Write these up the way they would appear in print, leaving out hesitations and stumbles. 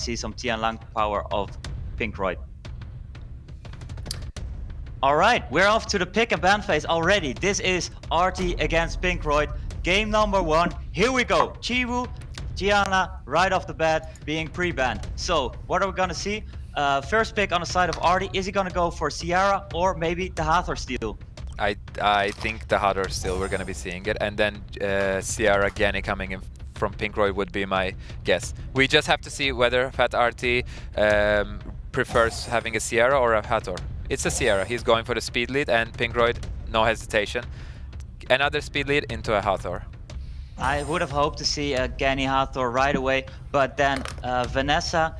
see some Tianlang power of PinkRoid. All right, we're off to the pick and ban phase already. This is Arti against PinkRoid. Game number 1. Here we go. Chiwu, Gianna, right off the bat, being pre-banned. So, what are we gonna see? First pick on the side of Arti. Is he gonna go for Ciara or maybe the Hathor steal? I think the Hathor still we're gonna be seeing it, and then Ciara Gani coming in from PinkRoid would be my guess. We just have to see whether FatArti prefers having a Ciara or a Hathor. It's a Ciara. He's going for the speed lead, and PinkRoid, no hesitation. Another speed lead into a Hathor. I would have hoped to see a Gani Hathor right away, but then Vanessa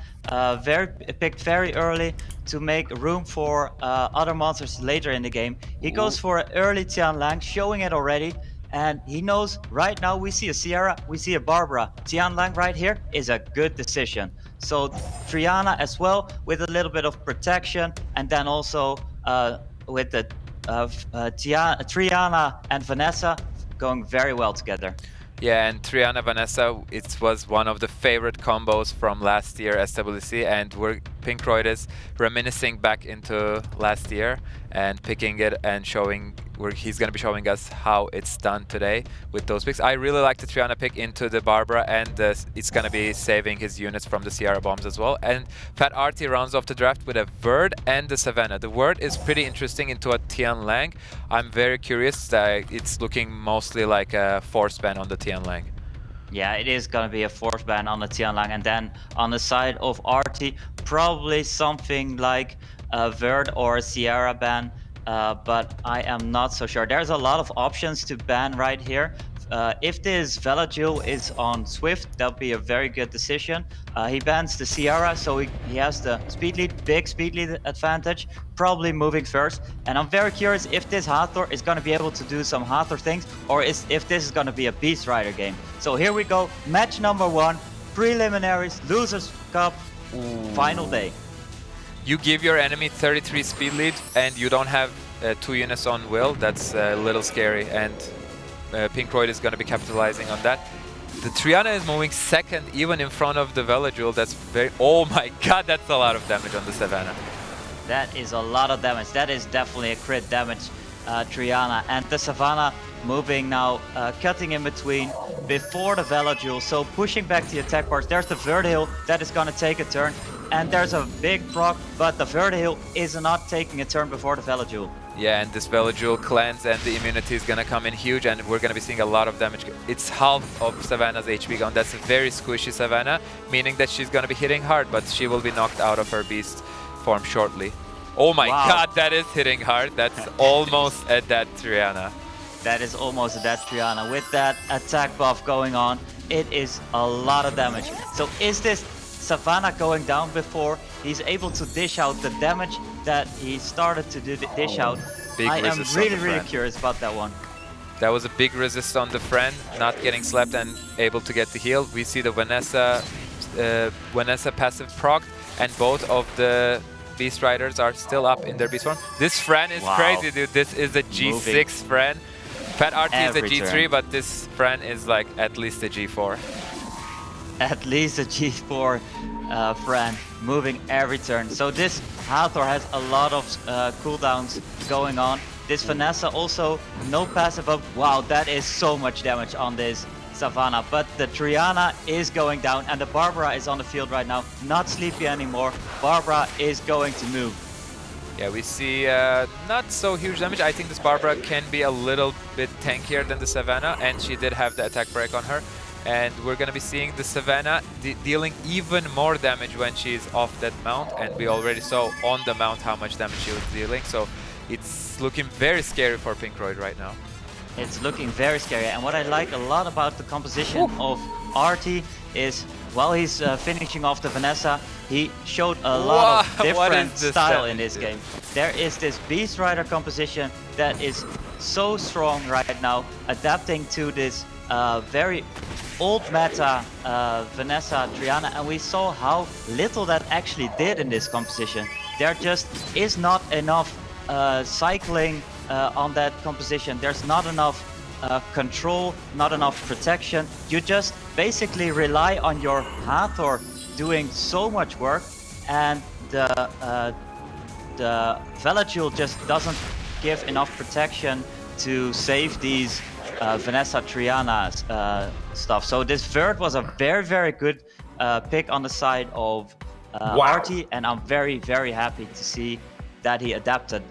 picked very early to make room for other monsters later in the game. He goes for an early Tianlang, showing it already, and he knows right now we see a Ciara, we see a Barbara. Tianlang right here is a good decision. So Triana as well, with a little bit of protection, and then also with the Triana and Vanessa going very well together. Yeah, and Triana Vanessa, it was one of the favorite combos from last year SWC, and PinkRoid is reminiscing back into last year and picking it and showing where he's going to be showing us how it's done today with those picks. I really like the Triana pick into the Barbara, and it's going to be saving his units from the Ciara bombs as well. And FatArti rounds off the draft with a Verd and the Savannah. The Verd is pretty interesting into a Tianlang. I'm very curious that it's looking mostly like a force ban on the Tianlang. Yeah, it is going to be a force ban on the Tianlang, and then on the side of Arti, probably something like a Verd or a Ciara ban. But I am not so sure. There's a lot of options to ban right here. If this Velagil is on Swift, that'll be a very good decision. He bans the Ciara, so he has the speed lead, big speed lead advantage, probably moving first. And I'm very curious if this Hathor is going to be able to do some Hathor things, or if this is going to be a Beast Rider game. So here we go, match number 1, preliminaries, Losers Cup, final day. You give your enemy 33 speed lead and you don't have 2 units on Will. That's a little scary, and PinkRoid is going to be capitalizing on that. The Triana is moving second, even in front of the Velagil. That's very... Oh my god, that's a lot of damage on the Savannah. That is a lot of damage. That is definitely a crit damage, Triana. And the Savannah moving now, cutting in between before the Velagil, so pushing back the attack bars. There's the Verdihill that is going to take a turn. And there's a big proc, but the Verdihill is not taking a turn before the Velagil. Yeah, and this Velagil cleanse and the immunity is gonna come in huge, and we're gonna be seeing a lot of damage. It's half of Savannah's HP gone. That's a very squishy Savannah, meaning that she's gonna be hitting hard, but she will be knocked out of her beast form shortly. Oh my god, that is hitting hard. That's almost a dead Triana. That is almost a dead Triana. With that attack buff going on, it is a lot of damage. So is this Savannah going down before he's able to dish out the damage that he started to dish out? I am really curious about that one. That was a big resist on the friend, not getting slapped and able to get the heal. We see the Vanessa passive proc, and both of the Beast Riders are still up in their beast form. This Fran is crazy, dude. This is a G6 Fran. FatArti is a G3, but this Fran is like at least a G4. At least a G4 Fran, moving every turn. So this Hathor has a lot of cooldowns going on. This Vanessa also, no passive up. Wow, that is so much damage on this Savannah. But the Triana is going down, and the Barbara is on the field right now. Not sleepy anymore. Barbara is going to move. Yeah, we see not so huge damage. I think this Barbara can be a little bit tankier than the Savannah, and she did have the attack break on her. And we're going to be seeing the Savannah dealing even more damage when she's off that mount, and we already saw on the mount how much damage she was dealing, so it's looking very scary for PinkRoid right now. It's looking very scary, and what I like a lot about the composition of Arti is while he's finishing off the Vanessa, he showed a lot of different style in this game. There is this Beast Rider composition that is so strong right now, adapting to this very old meta Vanessa Triana, and we saw how little that actually did in this composition. There just is not enough cycling on that composition. There's not enough control, not enough protection. You just basically rely on your Hathor doing so much work, and the Velajule just doesn't give enough protection to save these Vanessa Triana stuff. So this Verd was a very, very good pick on the side of Arti, and I'm very, very happy to see that he adapted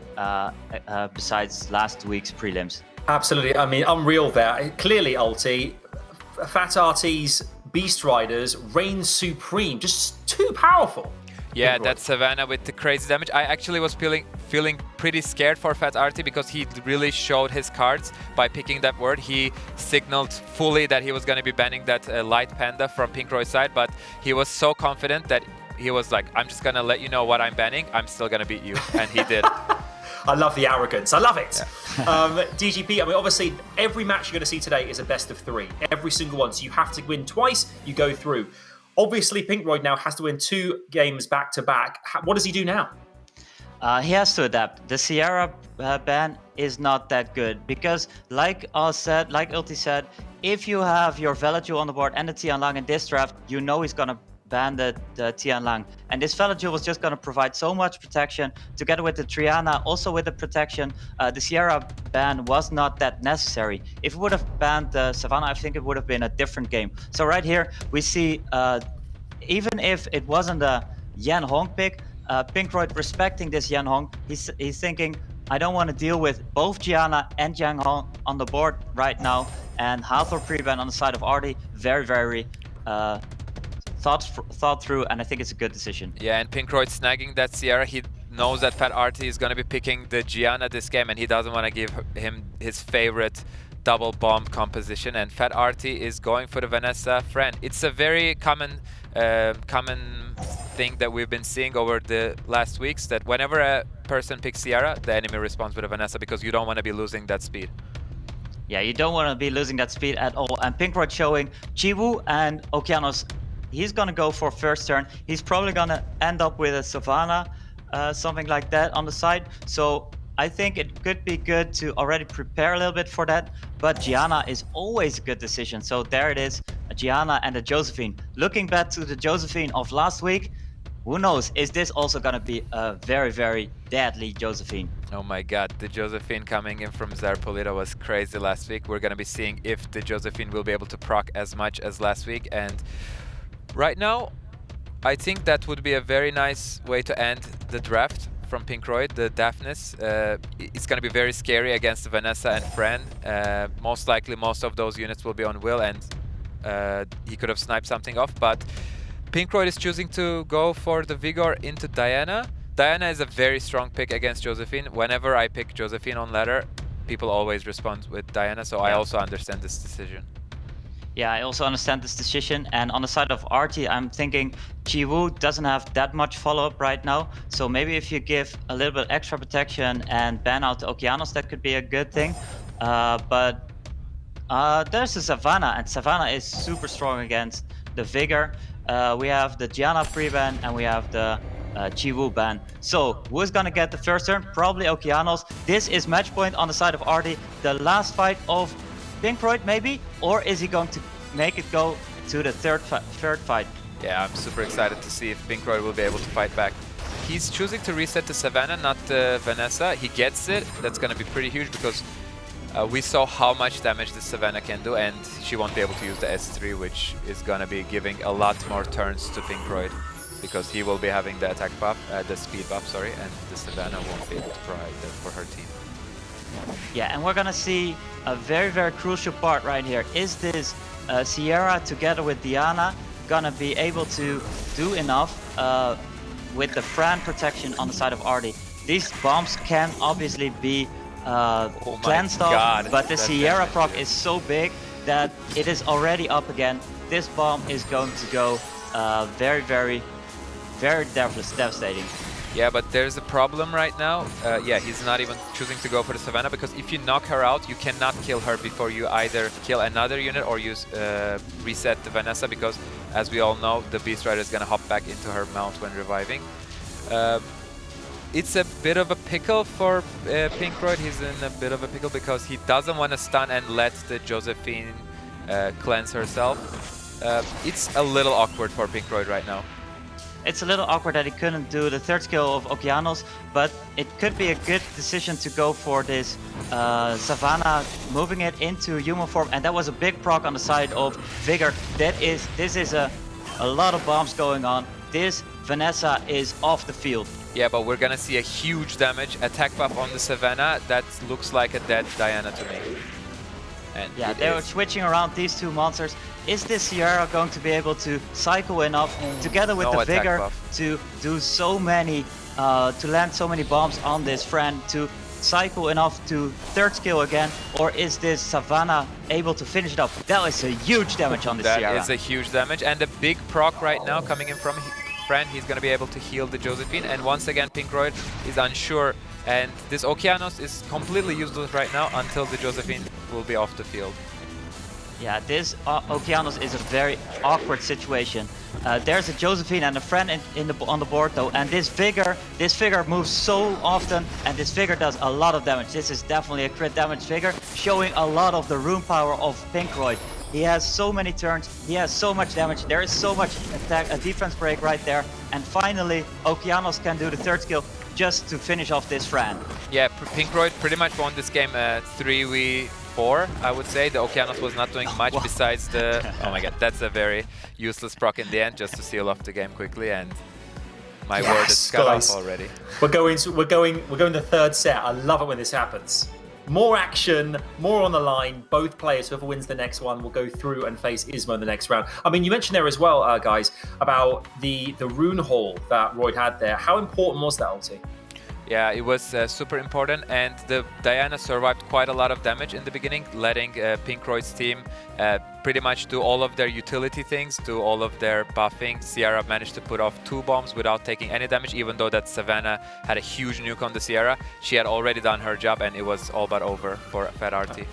besides last week's prelims. Absolutely. I mean, unreal there. Clearly, Ulti, FatArti's Beast Riders reign supreme. Just too powerful. Yeah, that Savannah with the crazy damage. I actually was feeling pretty scared for FatArti because he really showed his cards by picking that word. He signaled fully that he was going to be banning that Light Panda from PinkRoid's side, but he was so confident that he was like, I'm just going to let you know what I'm banning. I'm still going to beat you. And he did. I love the arrogance. I love it. Yeah. DGP, I mean, obviously, every match you're going to see today is a best of 3. Every single one. So you have to win twice, you go through. Obviously, PinkRoid now has to win 2 games back-to-back. What does he do now? He has to adapt. The Sierra ban is not that good because, like Ulti said, if you have your Velajule on the board and the Tianlang in this draft, you know he's going to ban the Tianlang. And this Velajule was just going to provide so much protection together with the Triana, also with the protection. The Sierra ban was not that necessary. If it would have banned the Savannah, I think it would have been a different game. So right here, we see, even if it wasn't a Yan Hong pick, PinkRoid respecting this Yan Hong, he's thinking, I don't want to deal with both Gianna and Yang Hong on the board right now. And Hathor pre-ban on the side of Arti, very, very thought through, and I think it's a good decision. Yeah, and PinkRoid snagging that Sierra, he knows that FatArti is going to be picking the Gianna this game, and he doesn't want to give him his favorite double bomb composition, and FatArti is going for the Vanessa friend. It's a very common thing that we've been seeing over the last weeks, that whenever a person picks Sierra, the enemy responds with a Vanessa because you don't want to be losing that speed. Yeah, you don't want to be losing that speed at all. And PinkRoid showing Chiwu and Okeanos. He's going to go for first turn. He's probably going to end up with a Savannah, something like that on the side. So I think it could be good to already prepare a little bit for that. But Gianna is always a good decision. So there it is, a Gianna and a Josephine. Looking back to the Josephine of last week, who knows, is this also going to be a very, very deadly Josephine? Oh my god, the Josephine coming in from Zarpolita was crazy last week. We're going to be seeing if the Josephine will be able to proc as much as last week. And right now, I think that would be a very nice way to end the draft from PinkRoid, the Daphnis. It's going to be very scary against Vanessa and Fran. Most likely, most of those units will be on Will, and he could have sniped something off. But PinkRoid is choosing to go for the Vigor into Diana. Diana is a very strong pick against Josephine. Whenever I pick Josephine on ladder, people always respond with Diana, so I also understand this decision. Yeah, I also understand this decision. And on the side of Arti, I'm thinking Chiwu doesn't have that much follow-up right now. So maybe if you give a little bit extra protection and ban out the Okeanos, that could be a good thing. But there's the Savannah, and Savannah is super strong against the Vigor. We have the Gianna pre-ban and we have the Chiwu ban. So who's gonna get the first turn? Probably Okeanos. This is match point on the side of Arti. The last fight of PinkRoid maybe, or is he going to make it go to the third fight? Yeah, I'm super excited to see if PinkRoid will be able to fight back. He's choosing to reset the Savannah, not the Vanessa. He gets it. That's going to be pretty huge because we saw how much damage the Savannah can do, and she won't be able to use the S3, which is going to be giving a lot more turns to PinkRoid because he will be having the attack buff, the speed buff, sorry, and the Savannah won't be able to provide that for her team. Yeah, and we're gonna see a very, very crucial part right here. Is this Sierra together with Diana gonna be able to do enough with the Fran protection on the side of Arti? These bombs can obviously be cleansed off, but the Sierra proc is so big that it is already up again. This bomb is going to go very, very, very devastating. Yeah, but there's a problem right now. Yeah, he's not even choosing to go for the Savannah because if you knock her out, you cannot kill her before you either kill another unit or use reset the Vanessa because, as we all know, the Beast Rider is going to hop back into her mount when reviving. It's a bit of a pickle for PinkRoid. He's in a bit of a pickle because he doesn't want to stun and let the Josephine cleanse herself. It's a little awkward for PinkRoid right now. It's a little awkward that he couldn't do the third skill of Okeanos, but it could be a good decision to go for this Savannah, moving it into human form, and that was a big proc on the side of Vigor. This is a lot of bombs going on. This Vanessa is off the field. Yeah, but we're gonna see a huge damage attack buff on the Savannah. That looks like a dead Diana to me. And yeah, they were switching around these two monsters. Is this Sierra going to be able to cycle enough together with the Vigor buff to do so many, to land so many bombs on this friend, to cycle enough to third skill again, or is this Savannah able to finish it up? That was a huge damage on the Sierra. That is a huge damage, and a big proc right now coming in from Fran. He's going to be able to heal the Josephine, and once again PinkRoid is unsure, and this Okeanos is completely useless right now until the Josephine will be off the field. Yeah, this Okeanos is a very awkward situation. There's a Josephine and a friend on the board though, and this Vigor moves so often, and this Vigor does a lot of damage. This is definitely a crit damage Vigor, showing a lot of the rune power of PinkRoid. He has so many turns, he has so much damage, there is so much attack, a defense break right there, and finally Okeanos can do the third skill just to finish off this Fran. Yeah, PinkRoid pretty much won this game 3v4, I would say. The Okeanos was not doing much besides the... Oh my god, that's a very useless proc in the end, just to seal off the game quickly, and my word is cut off already. We're going the third set. I love it when this happens. More action, more on the line. Both players, whoever wins the next one, will go through and face Ismo in the next round. I mean, you mentioned there as well, guys, about the rune haul that Royd had there. How important was that ulti? Yeah, it was super important, and the Diana survived quite a lot of damage in the beginning, letting PinkRoid's team pretty much do all of their utility things, do all of their buffing. Sierra managed to put off 2 bombs without taking any damage, even though that Savannah had a huge nuke on the Sierra. She had already done her job, and it was all but over for FatArti.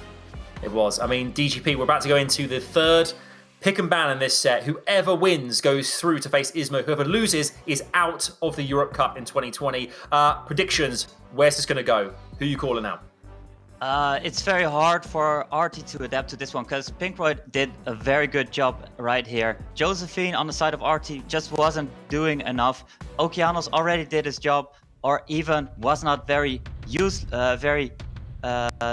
It was. I mean, DGP, we're about to go into the third pick and ban in this set. Whoever wins goes through to face Ismo. Whoever loses is out of the Europe Cup in 2020. Predictions, where's this going to go? Who are you calling out? It's very hard for Arti to adapt to this one because PinkRoid did a very good job right here. Josephine on the side of Arti just wasn't doing enough. Okeanos already did his job, or even was not very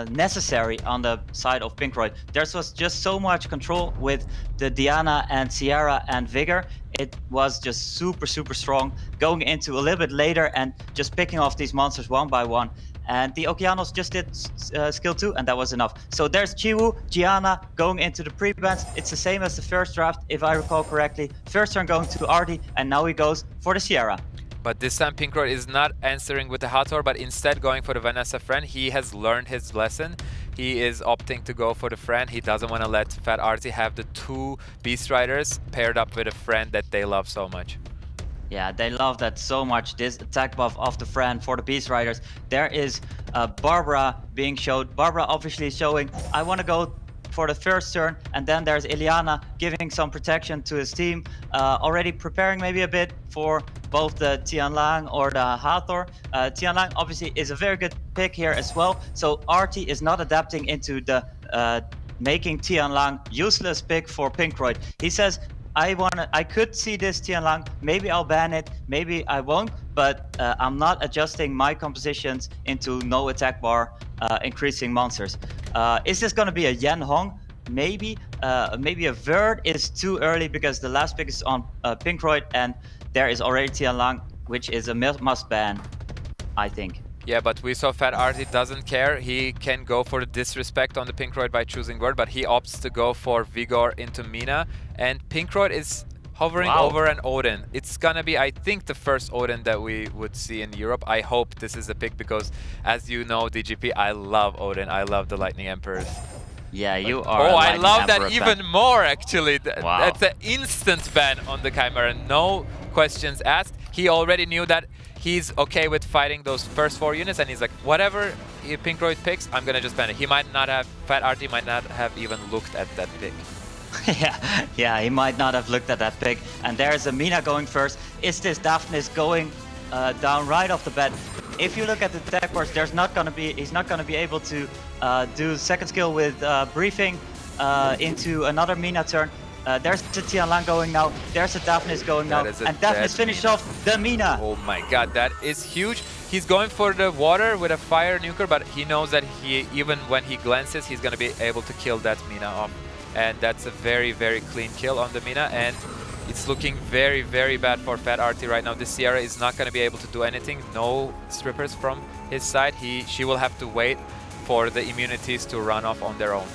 necessary on the side of PinkRoid. There was just so much control with the Diana and Sierra and Vigor. It was just super strong, going into a little bit later and just picking off these monsters one by one. And the Okeanos just did skill 2, and that was enough. So there's Chiwu, Gianna going into the pre-bans. It's the same as the first draft, if I recall correctly. First turn going to Arti, and now he goes for the Sierra. But this time PinkRoid is not answering with the Hathor, but instead going for the Vanessa friend. He has learned his lesson. He is opting to go for the friend. He doesn't want to let FatArti have the 2 Beast Riders paired up with a friend that they love so much. Yeah, they love that so much, this attack buff of the friend for the Beast Riders. There is Barbara being showed. Barbara obviously showing, I want to go for the first turn, and then there's Ileana giving some protection to his team, already preparing maybe a bit for both the Tianlang or the Hathor. Tianlang obviously is a very good pick here as well, so Arti is not adapting into the making Tianlang useless pick for PinkRoid. He says, I could see this Tianlang, maybe I'll ban it, maybe I won't, but I'm not adjusting my compositions into no attack bar, increasing monsters. Is this going to be a Yan Hong? Maybe. Maybe a Verd is too early because the last pick is on PinkRoid, and there is already Tianlang, which is a must ban, I think. Yeah, but we saw FatArti doesn't care. He can go for the disrespect on the PinkRoid by choosing Word, but he opts to go for Vigor into Mina. And PinkRoid is hovering over an Odin. It's gonna be, I think, the first Odin that we would see in Europe. I hope this is the pick because, as you know, DGP, I love Odin. I love the Lightning Emperors. Yeah, you are. Oh, I love that even fan. More, actually. Wow. That's an instant ban on the Chimera. No questions asked. He already knew that he's okay with fighting those first 4 units, and he's like, whatever PinkRoid picks, I'm gonna just ban it. He might not have, FatArti might not have even looked at that pick. yeah, he might not have looked at that pick. And there's a Mina going first. Is this Daphnis going down right off the bat? If you look at the deck boards, he's not gonna be able to do second skill with briefing into another Mina turn. There's the Tianlang going now. There's the Daphnis going now. And Daphnis finished off the Mina. Oh my god, that is huge. He's going for the water with a fire nuker, but he knows that even when he glances, he's going to be able to kill that Mina off. And that's a very, very clean kill on the Mina. And it's looking very, very bad for FatArti right now. The Sierra is not going to be able to do anything. No strippers from his side. She will have to wait for the immunities to run off on their own.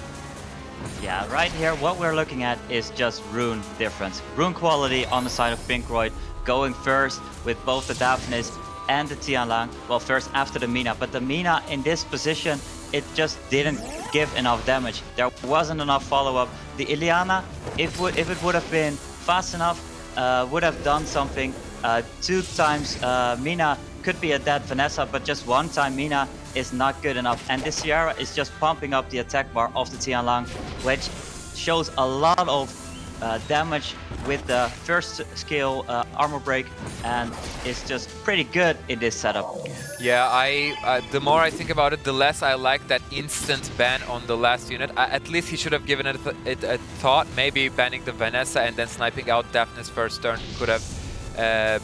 Yeah, right here, what we're looking at is just rune difference. Rune quality on the side of PinkRoid, going first with both the Daphnis and the Tianlang. Well, first after the Mina, but the Mina in this position, it just didn't give enough damage. There wasn't enough follow-up. The Ileana, if it would have been fast enough, would have done something. 2 times Mina could be a dead Vanessa, but just 1 time Mina is not good enough. And the Sierra is just pumping up the attack bar of the Tianlang, which shows a lot of damage with the first skill armor break, and it's just pretty good in this setup. Yeah, the more I think about it, the less I like that instant ban on the last unit. At least he should have given it a thought. Maybe banning the Vanessa and then sniping out Daphnis first turn could have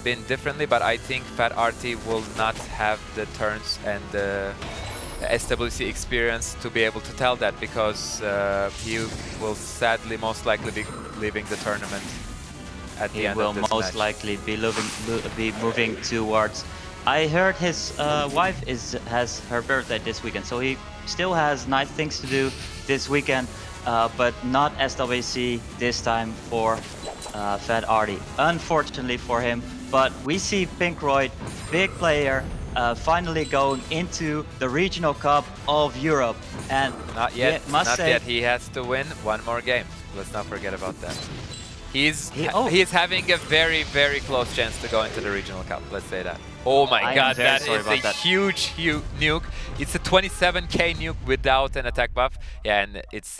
been differently, but I think FatArti will not have the turns and the SWC experience to be able to tell that, because he will sadly most likely be leaving the tournament at the end of this match. He will most likely be moving towards... I heard his wife has her birthday this weekend, so he still has nice things to do this weekend, but not SWC this time for FatArti, unfortunately for him. But we see PinkRoid, big player, finally going into the Regional Cup of Europe. And not yet, yet. He has to win 1 more game. Let's not forget about that. He's having a very, very close chance to go into the Regional Cup, let's say that. Oh my god, that is a huge nuke. It's a 27k nuke without an attack buff. Yeah, and it's still